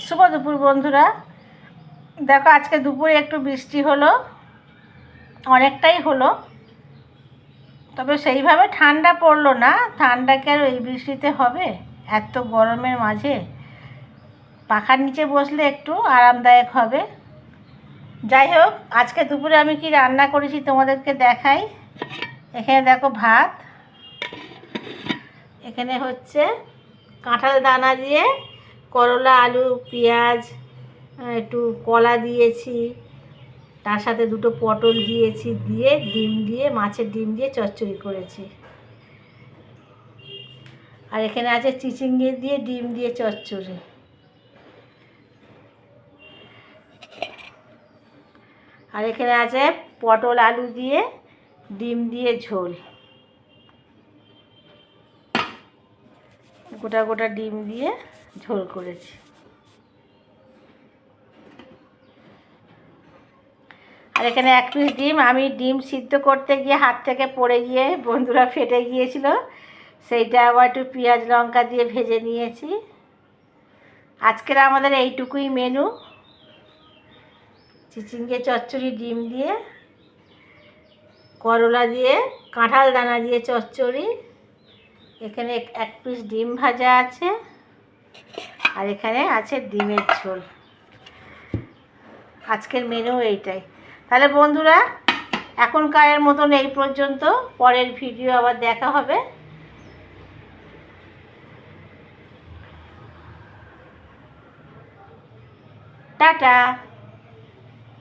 শুভ দুপুর বন্ধুরা। দেখো আজকে দুপুরে একটু বৃষ্টি হলো, অনেকটাই হলো, তবে সেইভাবে ঠান্ডা পড়লো না। ঠান্ডা কি আর এই বৃষ্টিতে হবে? এত গরমের মাঝে পাখার নিচে বসলে একটু আরামদায়ক হবে। যাই হোক, আজকে দুপুরে আমি কি রান্না করেছি তোমাদেরকে দেখাই। এখানে দেখো ভাত, এখানে হচ্ছে কাঁঠাল দানা দিয়ে করলা, আলু, পেঁয়াজ, একটু কলা দিয়েছি, তার সাথে দুটো পটল দিয়েছি, দিয়ে ডিম দিয়ে, মাছের ডিম দিয়ে চচ্চড়ি করেছি। আর এখানে আছে চিচিঙ্গে দিয়ে ডিম দিয়ে চচ্চড়ি। আর এখানে আছে পটল আলু দিয়ে ডিম দিয়ে ঝোল, গোটা গোটা ডিম দিয়ে ঝোল করেছি। আর এখানে এক পিস ডিম, আমি ডিম সিদ্ধ করতে গিয়ে হাত থেকে পড়ে গিয়ে বন্ধুরা ফেটে গিয়েছিল, সেইটা আবার একটু পেঁয়াজ লঙ্কা দিয়ে ভেজে নিয়েছি। আজকের আমাদের এইটুকুই মেনু, চিচিঙ্গে চচ্চড়ি ডিম দিয়ে, করলা দিয়ে, কাঁঠাল দানা দিয়ে চচ্চড়ি, এখানে এক পিস ডিম ভাজা আছে, আর এখানে আছে ডিমের ঝোল। আজকের মেনু এইটাই। তাহলে বন্ধুরা এখনকারের মতন এই পর্যন্ত, পরের ভিডিও আবার দেখা হবে। টাটা।